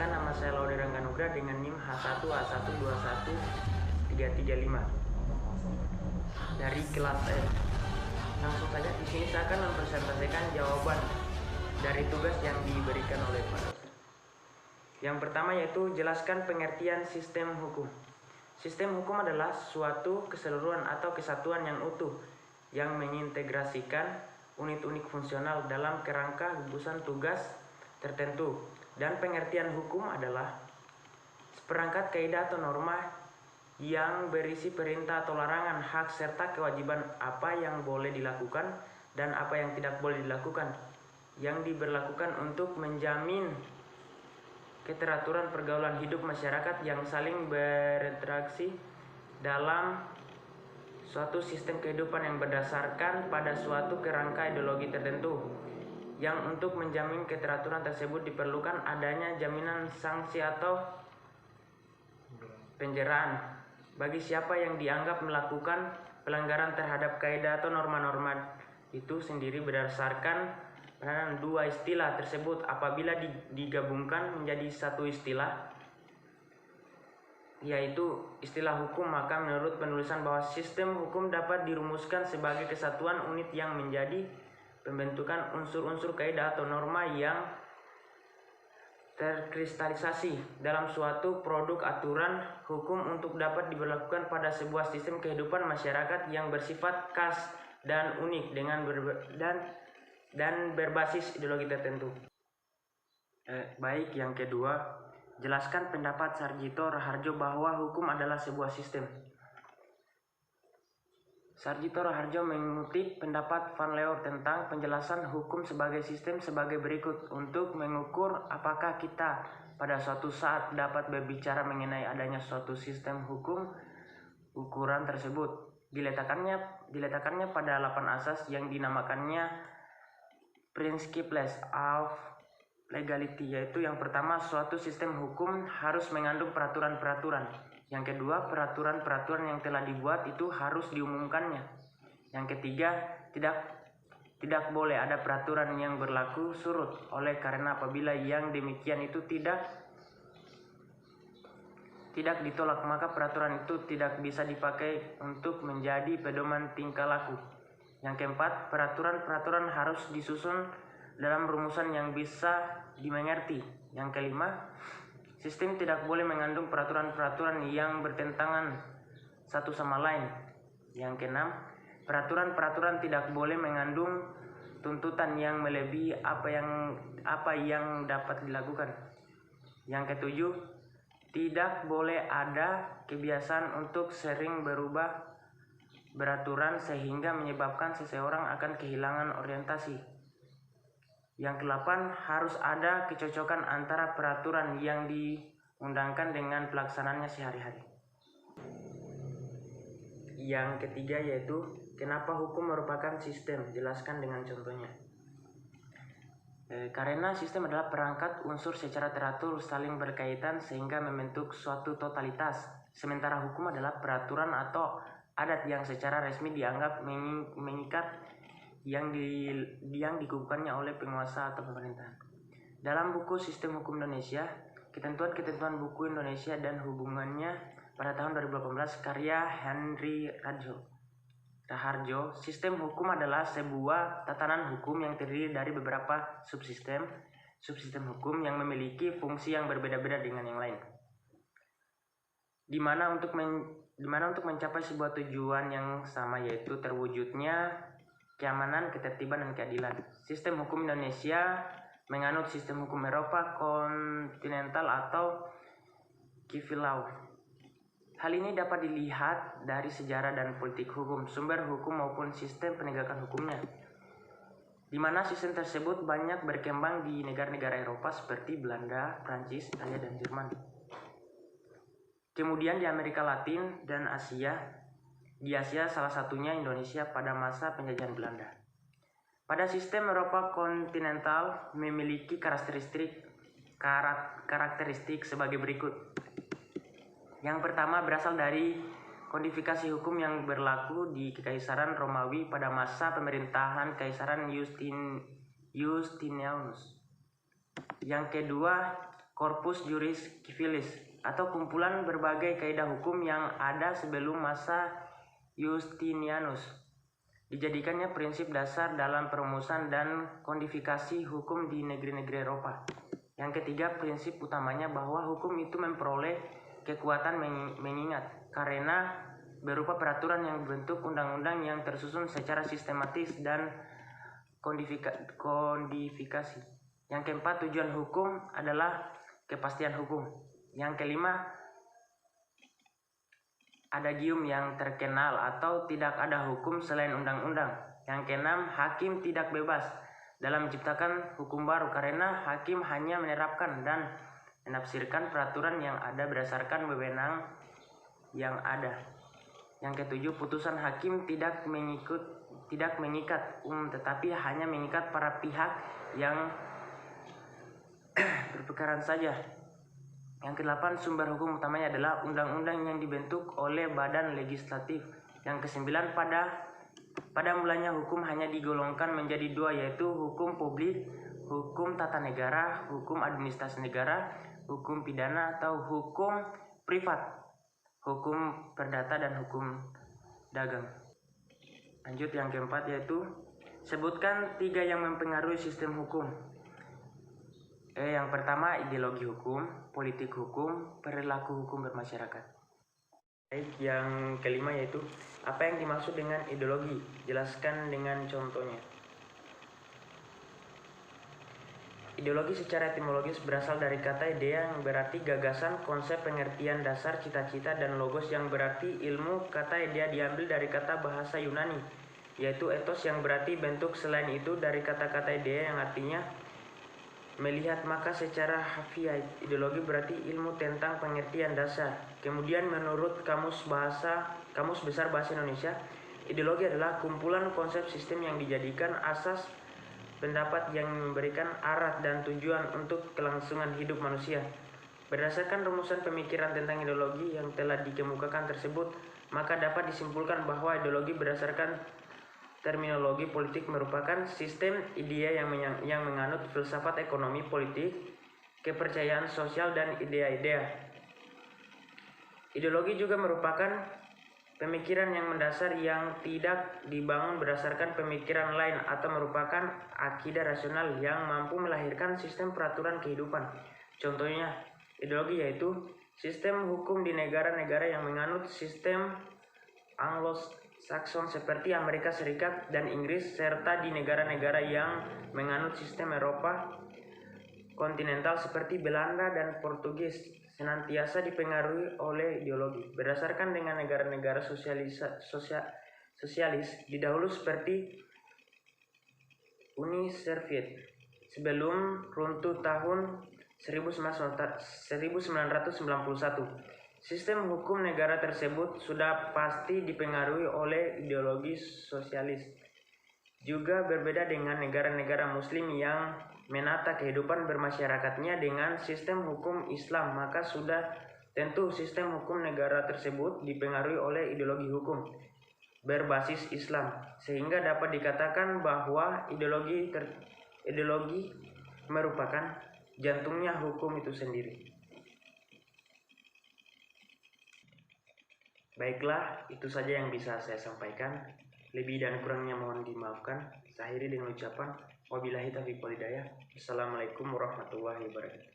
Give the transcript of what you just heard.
Perkenalkan, nama saya Laude Rangga Nugra dengan NIM H1A121335 dari kelas E. Langsung saja, di sini saya akan mempresentasikan jawaban dari tugas yang diberikan oleh Pak dosen. Yang pertama yaitu jelaskan pengertian sistem hukum. Sistem hukum adalah suatu keseluruhan atau kesatuan yang utuh yang mengintegrasikan unit-unit fungsional dalam kerangka gugusan tugas tertentu. Dan pengertian hukum adalah seperangkat kaidah atau norma yang berisi perintah atau larangan, hak serta kewajiban apa yang boleh dilakukan dan apa yang tidak boleh dilakukan, yang diberlakukan untuk menjamin keteraturan pergaulan hidup masyarakat yang saling berinteraksi dalam suatu sistem kehidupan yang berdasarkan pada suatu kerangka ideologi tertentu, yang untuk menjamin keteraturan tersebut diperlukan adanya jaminan sanksi atau penjaraan bagi siapa yang dianggap melakukan pelanggaran terhadap kaidah atau norma-norma itu sendiri berdasarkan penanganan dua istilah tersebut apabila digabungkan menjadi satu istilah, yaitu istilah hukum, maka menurut penulisan bahwa sistem hukum dapat dirumuskan sebagai kesatuan unit yang menjadi pembentukan unsur-unsur kaidah atau norma yang terkristalisasi dalam suatu produk aturan hukum untuk dapat diberlakukan pada sebuah sistem kehidupan masyarakat yang bersifat khas dan unik dan berbasis ideologi tertentu. Baik, yang kedua, jelaskan pendapat Sarjito Raharjo bahwa hukum adalah sebuah sistem. Sarjito Raharjo mengutip pendapat Van Leeuw tentang penjelasan hukum sebagai sistem sebagai berikut. Untuk mengukur apakah kita pada suatu saat dapat berbicara mengenai adanya suatu sistem hukum, ukuran tersebut diletakkannya pada 8 asas yang dinamakannya Principles of Legality, yaitu yang pertama, suatu sistem hukum harus mengandung peraturan-peraturan. Yang kedua, peraturan-peraturan yang telah dibuat itu harus diumumkannya. Yang ketiga, tidak boleh ada peraturan yang berlaku surut, oleh karena apabila yang demikian itu tidak ditolak, maka peraturan itu tidak bisa dipakai untuk menjadi pedoman tingkah laku. Yang keempat, peraturan-peraturan harus disusun dalam rumusan yang bisa dimengerti. Yang kelima, sistem tidak boleh mengandung peraturan-peraturan yang bertentangan satu sama lain. Yang keenam, peraturan-peraturan tidak boleh mengandung tuntutan yang melebihi apa yang dapat dilakukan. Yang ketujuh, tidak boleh ada kebiasaan untuk sering berubah beraturan sehingga menyebabkan seseorang akan kehilangan orientasi. Yang kedelapan, harus ada kecocokan antara peraturan yang diundangkan dengan pelaksanaannya sehari-hari. Yang ketiga yaitu kenapa hukum merupakan sistem, jelaskan dengan contohnya. Karena sistem adalah perangkat unsur secara teratur saling berkaitan sehingga membentuk suatu totalitas, sementara hukum adalah peraturan atau adat yang secara resmi dianggap mengikat yang dikukuhkannya oleh penguasa atau pemerintahan. Dalam buku Sistem Hukum Indonesia, Ketentuan-Ketentuan Buku Indonesia dan Hubungannya pada tahun 2018 karya Henry Raharjo, sistem hukum adalah sebuah tatanan hukum yang terdiri dari beberapa subsistem hukum yang memiliki fungsi yang berbeda-beda dengan yang lain. Di mana untuk mencapai sebuah tujuan yang sama, yaitu terwujudnya keamanan, ketertiban, dan keadilan. Sistem hukum Indonesia menganut sistem hukum Eropa kontinental atau civil law. Hal ini dapat dilihat dari sejarah dan politik hukum, sumber hukum maupun sistem penegakan hukumnya, di mana sistem tersebut banyak berkembang di negara-negara Eropa seperti Belanda, Prancis, Italia, dan Jerman. Kemudian di Amerika Latin dan Asia, salah satunya Indonesia pada masa penjajahan Belanda. Pada sistem Eropa kontinental memiliki karakteristik sebagai berikut. Yang pertama berasal dari kodifikasi hukum yang berlaku di Kekaisaran Romawi pada masa pemerintahan Kaisaran Justinianus. Yang kedua corpus juris civilis, atau kumpulan berbagai kaidah hukum yang ada sebelum masa Justinianus. Dijadikannya prinsip dasar dalam perumusan dan kodifikasi hukum di negeri-negeri Eropa. Yang ketiga, prinsip utamanya bahwa hukum itu memperoleh kekuatan mengingat karena berupa peraturan yang berbentuk undang-undang yang tersusun secara sistematis dan kodifikasi. Yang keempat, tujuan hukum adalah kepastian hukum. Yang kelima, adagium yang terkenal atau tidak ada hukum selain undang-undang. Yang keenam, hakim tidak bebas dalam menciptakan hukum baru karena hakim hanya menerapkan dan menafsirkan peraturan yang ada berdasarkan wewenang yang ada. Yang ketujuh, putusan hakim tidak mengikat tetapi hanya mengikat para pihak yang berperkara saja. Yang kedelapan, sumber hukum utamanya adalah undang-undang yang dibentuk oleh badan legislatif. Yang kesembilan, pada mulanya hukum hanya digolongkan menjadi dua, yaitu hukum publik, hukum tata negara, hukum administrasi negara, hukum pidana atau hukum privat, hukum perdata dan hukum dagang. Lanjut yang keempat, yaitu sebutkan 3 yang mempengaruhi sistem hukum. Yang pertama, ideologi hukum, politik hukum, perilaku hukum bermasyarakat. Yang kelima, yaitu apa yang dimaksud dengan ideologi? Jelaskan dengan contohnya. Ideologi secara etimologis berasal dari kata idea yang berarti gagasan, konsep, pengertian dasar, cita-cita, dan logos yang berarti ilmu. Kata idea diambil dari kata bahasa Yunani, yaitu ethos yang berarti bentuk. Selain itu, dari kata-kata idea yang artinya melihat, maka secara harfiah ideologi berarti ilmu tentang pengertian dasar. Kemudian menurut Kamus Besar Bahasa Indonesia, ideologi adalah kumpulan konsep sistem yang dijadikan asas pendapat yang memberikan arah dan tujuan untuk kelangsungan hidup manusia. Berdasarkan rumusan pemikiran tentang ideologi yang telah dikemukakan tersebut, maka dapat disimpulkan bahwa ideologi berdasarkan terminologi politik merupakan sistem idea yang menganut filsafat ekonomi politik, kepercayaan sosial, dan idea-idea. Ideologi juga merupakan pemikiran yang mendasar yang tidak dibangun berdasarkan pemikiran lain atau merupakan akidah rasional yang mampu melahirkan sistem peraturan kehidupan. Contohnya, ideologi yaitu sistem hukum di negara-negara yang menganut sistem Anglo-Saxon seperti Amerika Serikat dan Inggris, serta di negara-negara yang menganut sistem Eropa kontinental seperti Belanda dan Portugis, senantiasa dipengaruhi oleh ideologi. Berdasarkan dengan negara-negara sosialis didahulu seperti Uni Soviet sebelum runtuh tahun 1991. Sistem hukum negara tersebut sudah pasti dipengaruhi oleh ideologi sosialis. Juga berbeda dengan negara-negara muslim yang menata kehidupan bermasyarakatnya dengan sistem hukum Islam, maka sudah tentu sistem hukum negara tersebut dipengaruhi oleh ideologi hukum berbasis Islam, sehingga dapat dikatakan bahwa ideologi merupakan jantungnya hukum itu sendiri. Baiklah, itu saja yang bisa saya sampaikan. Lebih dan kurangnya mohon dimaafkan. Saya akhiri dengan ucapan wabillahi taufiq wal hidayah. Assalamualaikum warahmatullahi wabarakatuh.